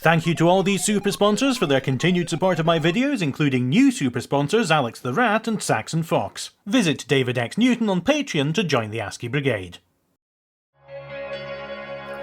Thank you to all these super sponsors for their continued support of my videos, including new super sponsors Alex the Rat and Saxon Fox. Visit David X Newton on Patreon to join the ASCII Brigade.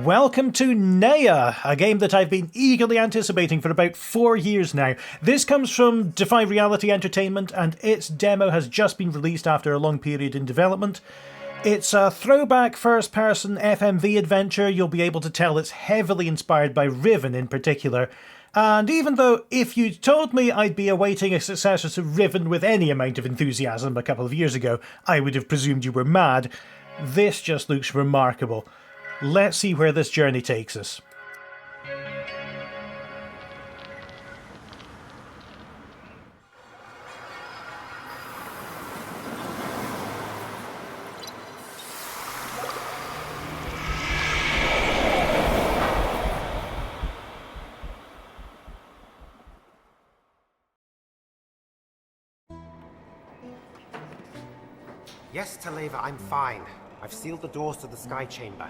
Welcome to Neyyah, a game that I've been eagerly anticipating for about 4 years now. This comes from Defy Reality Entertainment, and its demo has just been released after a long period in development. It's a throwback first-person FMV adventure. You'll be able to tell it's heavily inspired by Riven in particular. And even though if you told me I'd be awaiting a successor to Riven with any amount of enthusiasm a couple of years ago, I would have presumed you were mad, this just looks remarkable. Let's see where this journey takes us. Yes, Taleva, I'm fine. I've sealed the doors to the Sky Chamber.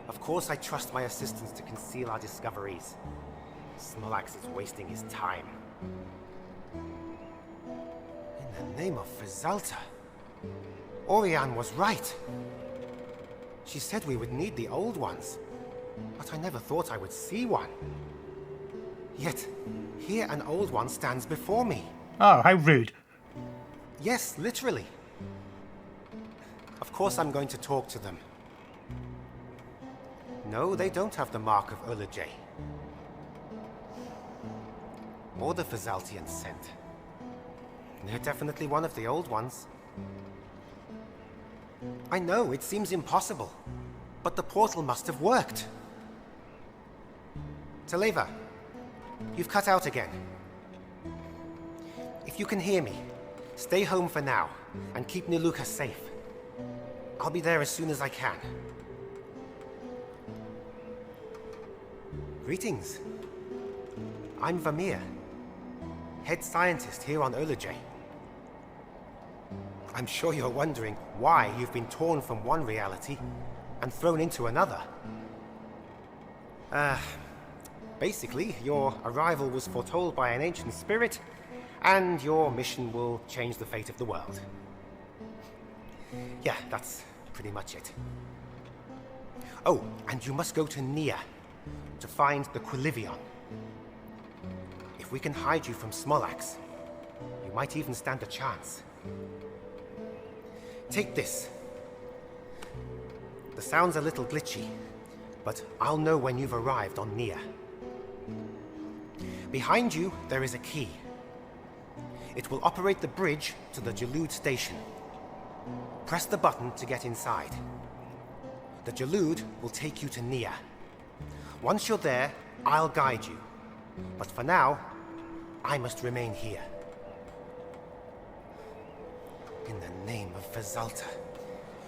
Of course I trust my assistants to conceal our discoveries. Smolax is wasting his time. In the name of Fezalta, Orianne was right. She said we would need the old ones, but I never thought I would see one. Yet, here an old one stands before me. Oh, how rude. Yes, literally. Of course I'm going to talk to them. No, they don't have the mark of Olujay. Or the Fezaltian scent. They're definitely one of the old ones. I know, it seems impossible, but the portal must have worked. Taleva, you've cut out again. If you can hear me, stay home for now, and keep Niluka safe. I'll be there as soon as I can. Greetings. I'm Vamir, head scientist here on Olujay. I'm sure you're wondering why you've been torn from one reality and thrown into another. Basically, your arrival was foretold by an ancient spirit, and your mission will change the fate of the world. Yeah, that's pretty much it. Oh, and you must go to Neyyah to find the Quilivion. If we can hide you from Smolax, you might even stand a chance. Take this. The sound's a little glitchy, but I'll know when you've arrived on Neyyah. Behind you, there is a key. It will operate the bridge to the Jalud station. Press the button to get inside. The Jalud will take you to Neyyah. Once you're there, I'll guide you. But for now, I must remain here. In the name of Fezalta,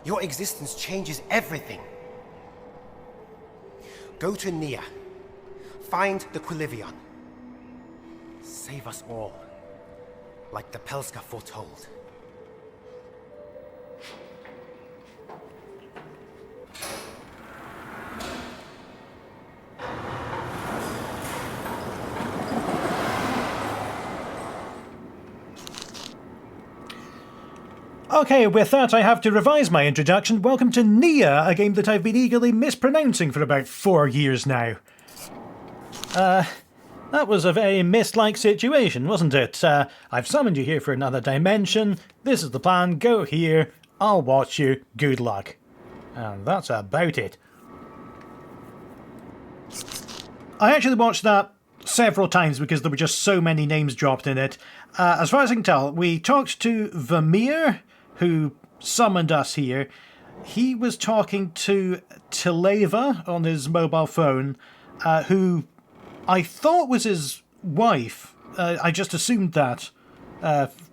your existence changes everything. Go to Neyyah. Find the Quilivion. Save us all, like the Pelska foretold. Okay, with that I have to revise my introduction. Welcome to Neyyah, a game that I've been eagerly mispronouncing for about 4 years now. That was a very Myst-like situation, wasn't it? I've summoned you here for another dimension. This is the plan. Go here. I'll watch you. Good luck. And that's about it. I actually watched that several times because there were just so many names dropped in it. As far as I can tell, we talked to Vamir, who summoned us here. He was talking to Taleva on his mobile phone, who I thought was his wife. I just assumed that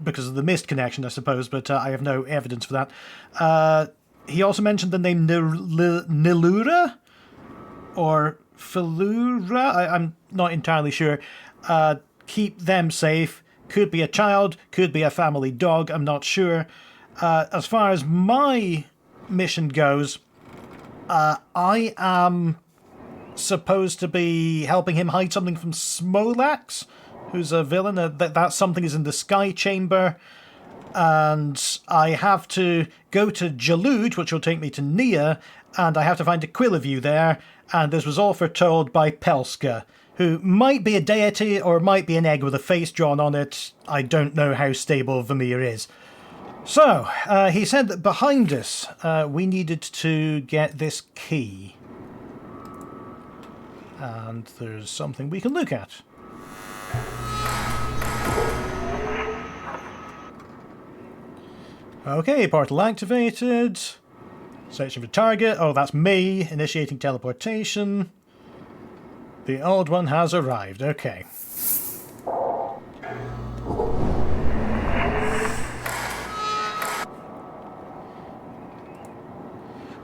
because of the Myst connection, I suppose, but I have no evidence for that. He also mentioned the name Nilura or Felura. I'm not entirely sure. Keep them safe. Could be a child, could be a family dog, I'm not sure. As far as my mission goes, I am supposed to be helping him hide something from Smolax, who's a villain. That something is in the Sky Chamber. And I have to go to Jalud, which will take me to Neyyah, and I have to find a Quillaview there, and this was all foretold by Pelska, who might be a deity or might be an egg with a face drawn on it. I don't know how stable Vermeer is. So, he said that behind us we needed to get this key. And there's something we can look at. Okay, portal activated. Searching for target. Oh, that's me. Initiating teleportation. The old one has arrived. Okay.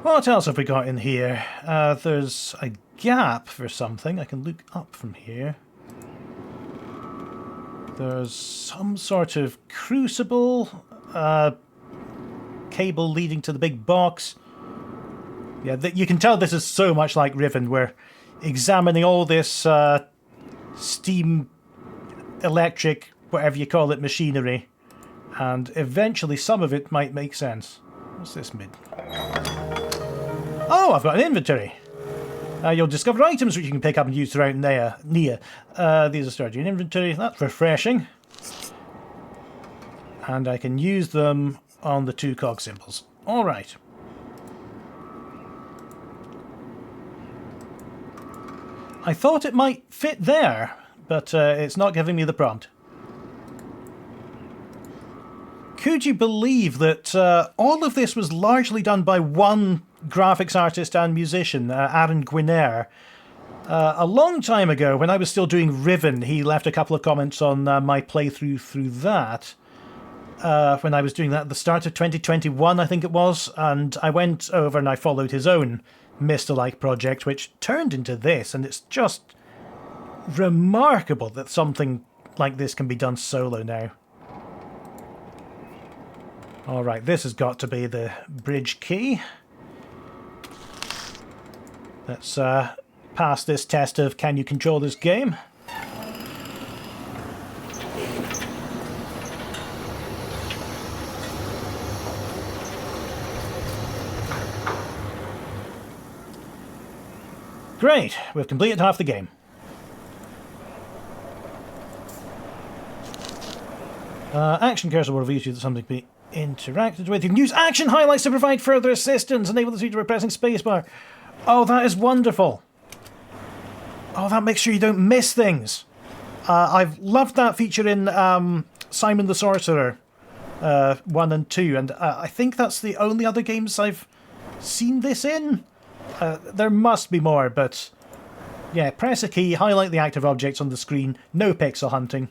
What else have we got in here? There's a gap for something. I can look up from here. There's some sort of crucible. Cable leading to the big box. Yeah, you can tell this is so much like Riven. We're examining all this steam, electric, whatever you call it, machinery. And eventually some of it might make sense. What's this mid? Oh, I've got an inventory. You'll discover items which you can pick up and use throughout Neyyah. These are stored in your inventory. That's refreshing. And I can use them on the 2 cog symbols. Alright. I thought it might fit there, but it's not giving me the prompt. Could you believe that all of this was largely done by one graphics artist and musician, Gwynaire? A long time ago, when I was still doing Riven, he left a couple of comments on my playthrough through that. When I was doing that at the start of 2021, I think it was, and I went over and I followed his own Mist-alike project, which turned into this, and it's just remarkable that something like this can be done solo now. Alright, this has got to be the bridge key. Let's pass this test of can you control this game. Great, we've completed half the game. Action cursor will reveal you that something can be interacted with. You can use action highlights to provide further assistance. Enable this feature by pressing spacebar. Oh, that is wonderful. Oh, that makes sure you don't miss things. I've loved that feature in Simon the Sorcerer 1 and 2, and I think that's the only other games I've seen this in. There must be more, but yeah, press a key, highlight the active objects on the screen, no pixel hunting.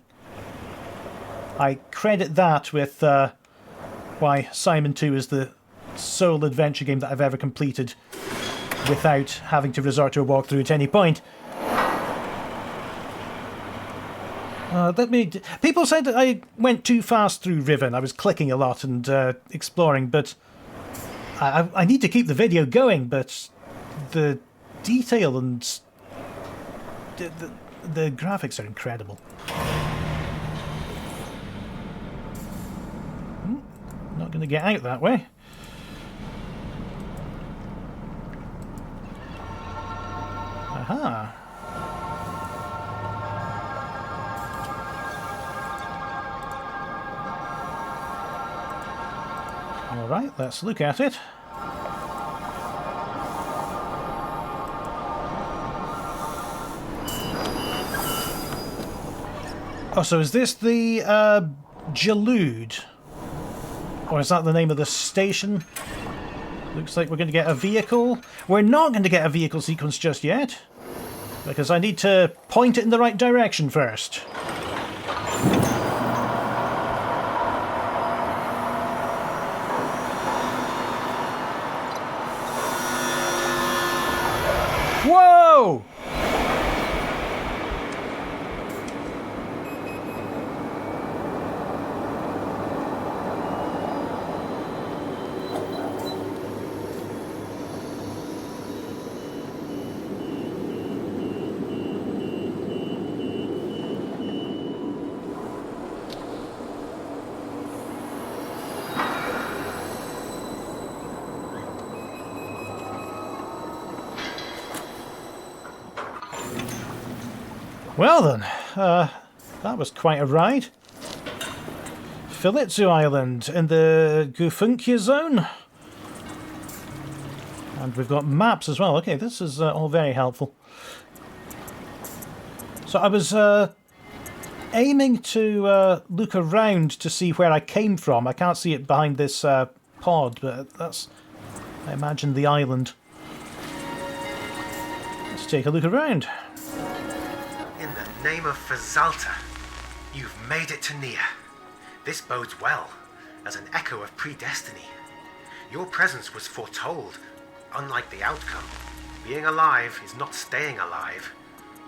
I credit that with why Simon 2 is the sole adventure game that I've ever completed without having to resort to a walkthrough at any point. People said that I went too fast through Riven. I was clicking a lot and exploring, but I need to keep the video going, but the detail and the graphics are incredible. Not going to get out that way. Aha. All right, let's look at it. Oh, so is this the Jalud? Or is that the name of the station? Looks like we're going to get a vehicle. We're not going to get a vehicle sequence just yet, because I need to point it in the right direction first. Whoa! Well then, that was quite a ride. Philitzu Island in the Gufunkia zone. And we've got maps as well. Okay, this is all very helpful. So I was aiming to look around to see where I came from. I can't see it behind this pod, but that's, I imagine, the island. Let's take a look around. In the name of Fazalta, you've made it to Neyyah. This bodes well, as an echo of predestiny. Your presence was foretold, unlike the outcome. Being alive is not staying alive,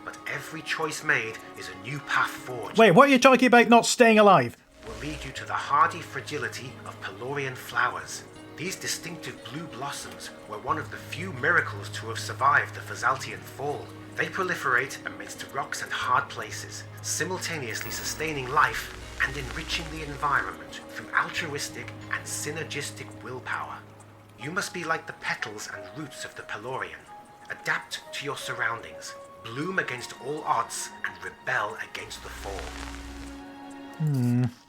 but every choice made is a new path forward. Wait, what are you talking about not staying alive? Will lead you to the hardy fragility of Pelorian flowers. These distinctive blue blossoms were one of the few miracles to have survived the Fazaltian fall. They proliferate amidst rocks and hard places, simultaneously sustaining life and enriching the environment through altruistic and synergistic willpower. You must be like the petals and roots of the Pelorian. Adapt to your surroundings, bloom against all odds, and rebel against the fall.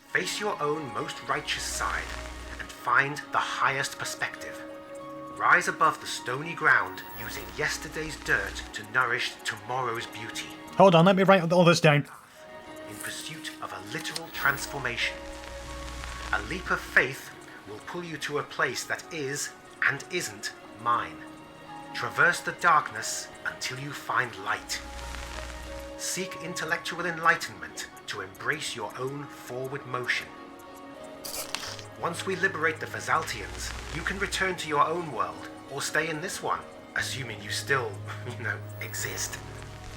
Face your own most righteous side and find the highest perspective. Rise above the stony ground using yesterday's dirt to nourish tomorrow's beauty. Hold on, let me write all this down. In pursuit of a literal transformation. A leap of faith will pull you to a place that is and isn't mine. Traverse the darkness until you find light. Seek intellectual enlightenment to embrace your own forward motion. Once we liberate the Fazaltians, you can return to your own world or stay in this one, assuming you still, exist.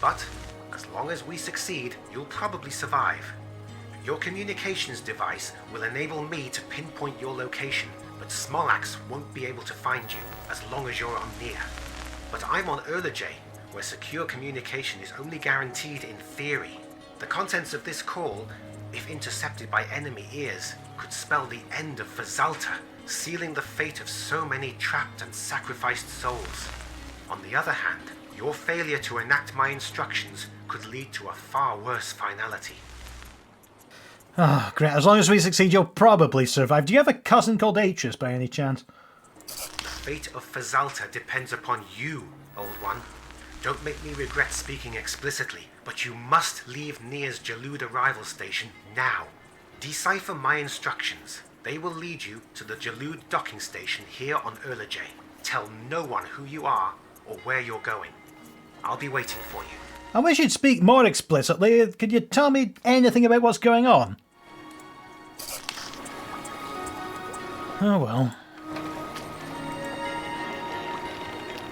But as long as we succeed, you'll probably survive. Your communications device will enable me to pinpoint your location, but Smolax won't be able to find you as long as you're on Neyyah. But I'm on Olujay, where secure communication is only guaranteed in theory. The contents of this call, if intercepted by enemy ears, could spell the end of Fazalta, sealing the fate of so many trapped and sacrificed souls. On the other hand, your failure to enact my instructions could lead to a far worse finality. Oh, great. As long as we succeed, you'll probably survive. Do you have a cousin called Atreus by any chance? The fate of Fazalta depends upon you, old one. Don't make me regret speaking explicitly, but you must leave Neyyah's Jalud arrival station now. Decipher my instructions. They will lead you to the Jalud docking station here on Olujay. Tell no one who you are or where you're going. I'll be waiting for you. I wish you'd speak more explicitly. Could you tell me anything about what's going on? Oh well.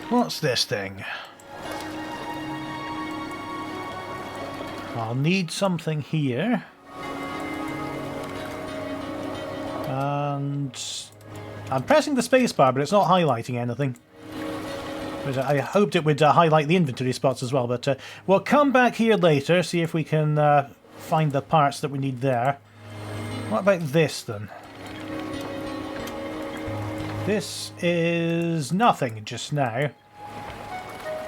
What's this thing? I'll need something here. And I'm pressing the spacebar, but it's not highlighting anything. I hoped it would highlight the inventory spots as well, but we'll come back here later, see if we can find the parts that we need there. What about this then? This is nothing just now.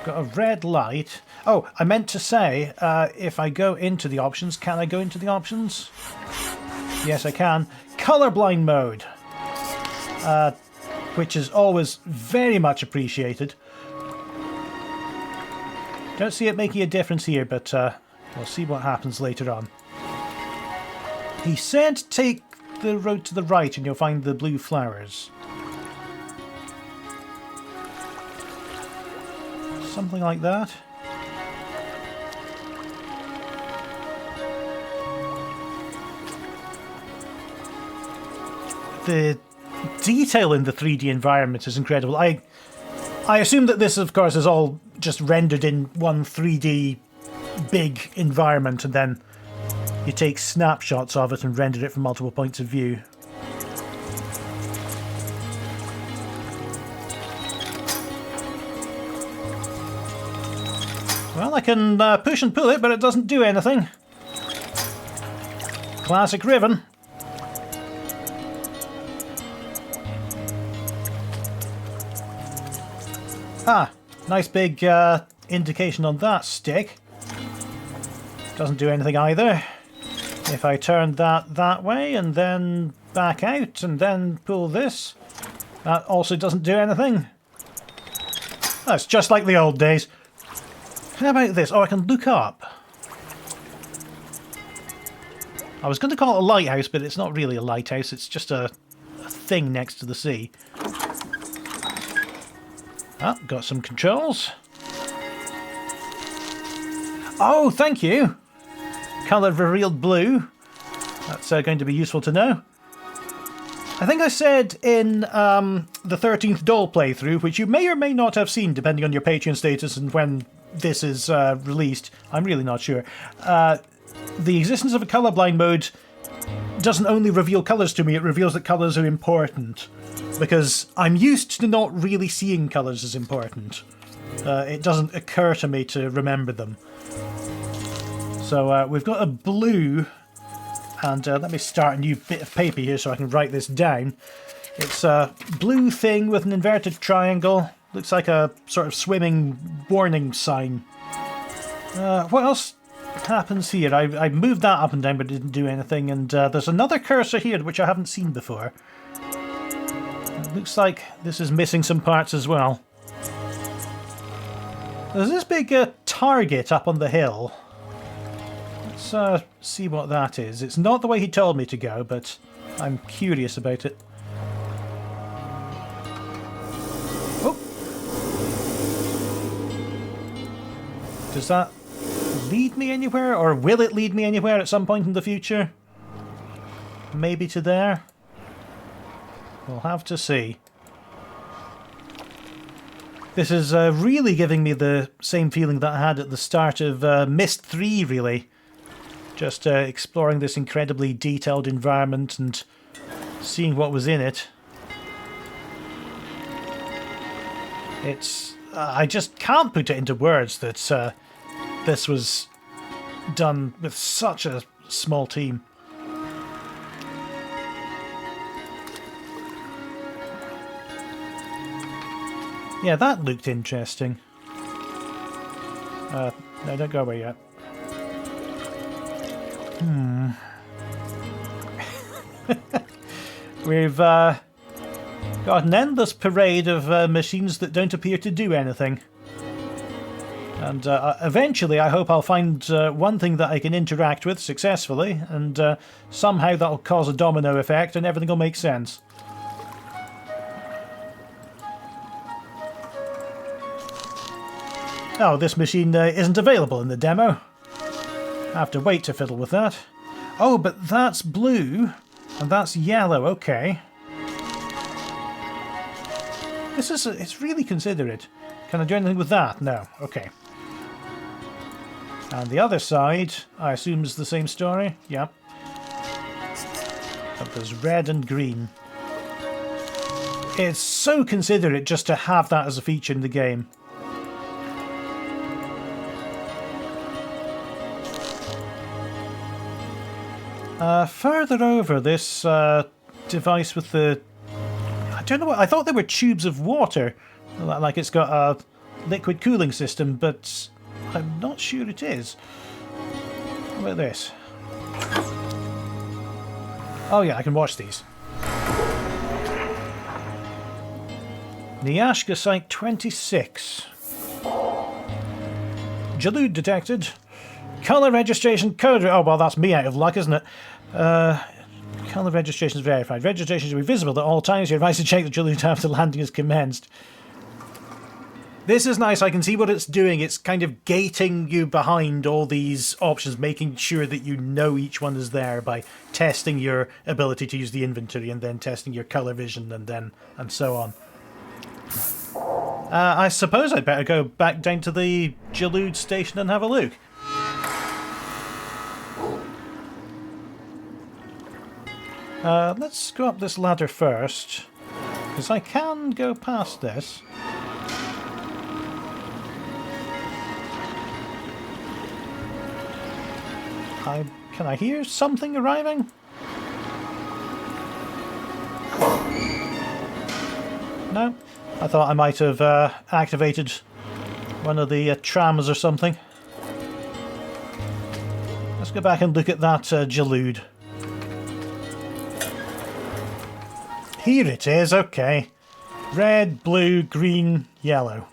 Got a red light. Oh, I meant to say, if I go into the options, can I go into the options? Yes, I can. Colorblind mode, which is always very much appreciated. Don't see it making a difference here, but we'll see what happens later on. He said take the road to the right and you'll find the blue flowers. Something like that. The detail in the 3D environment is incredible. I assume that this, of course, is all just rendered in one 3D big environment, and then you take snapshots of it and render it from multiple points of view. Well, I can push and pull it, but it doesn't do anything. Classic Riven. Ah, nice big indication on that stick. Doesn't do anything either. If I turn that way and then back out and then pull this, that also doesn't do anything. That's just like the old days. How about this? Oh, I can look up. I was going to call it a lighthouse, but it's not really a lighthouse. It's just a thing next to the sea. Ah, got some controls. Oh, thank you. Colour revealed blue. That's going to be useful to know. I think I said in the 13th Doll playthrough, which you may or may not have seen depending on your Patreon status and when this is released, I'm really not sure, the existence of a colourblind mode doesn't only reveal colours to me, it reveals that colours are important. Because I'm used to not really seeing colours as important. It doesn't occur to me to remember them. So we've got a blue, and let me start a new bit of paper here so I can write this down. It's a blue thing with an inverted triangle. Looks like a sort of swimming warning sign. What else happens here? I moved that up and down but it didn't do anything, and there's another cursor here which I haven't seen before. It looks like this is missing some parts as well. There's this big target up on the hill. Let's see what that is. It's not the way he told me to go, but I'm curious about it. Oh! Does that lead me anywhere, or will it lead me anywhere at some point in the future? Maybe to there? We'll have to see. This is really giving me the same feeling that I had at the start of Myst 3, really. Just exploring this incredibly detailed environment and seeing what was in it. It's... I just can't put it into words that this was done with such a small team. Yeah, that looked interesting. No, don't go away yet. We've got an endless parade of machines that don't appear to do anything. And eventually I hope I'll find one thing that I can interact with successfully, and somehow that'll cause a domino effect and everything will make sense. Oh, this machine isn't available in the demo. I have to wait to fiddle with that. Oh, but that's blue, and that's yellow, okay. It's really considerate. Can I do anything with that? No, okay. And the other side, I assume is the same story? Yep. But there's red and green. It's so considerate just to have that as a feature in the game. Further over, this device with the... I don't know what... I thought they were tubes of water. Like it's got a liquid cooling system, but I'm not sure it is. How about this? Oh yeah, I can watch these. Neyyah Site 26. Jalood detected. Colour registration code... Oh, well, that's me out of luck, isn't it? Colour registration is verified. Registration should be visible at all times. You're advised to check the Jalood after landing has commenced. This is nice. I can see what it's doing. It's kind of gating you behind all these options, making sure that you know each one is there by testing your ability to use the inventory and then testing your colour vision and so on. I suppose I'd better go back down to the Jalood station and have a look. Let's go up this ladder first, because I can go past this. Can I hear something arriving? No? I thought I might have activated one of the trams or something. Let's go back and look at that Jalude. Here it is, okay. Red, blue, green, yellow.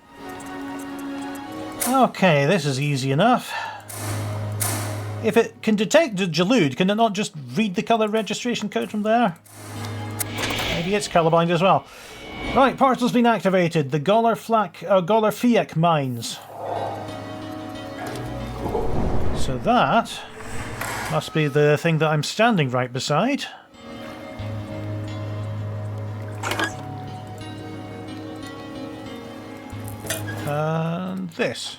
Okay, this is easy enough. If it can detect the Jalude, can it not just read the colour registration code from there? Maybe it's colourblind as well. Right, portal's been activated. The Fiak mines. So that must be the thing that I'm standing right beside. And this.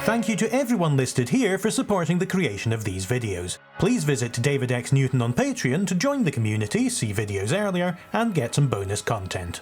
Thank you to everyone listed here for supporting the creation of these videos. Please visit David X Newton on Patreon to join the community, see videos earlier, and get some bonus content.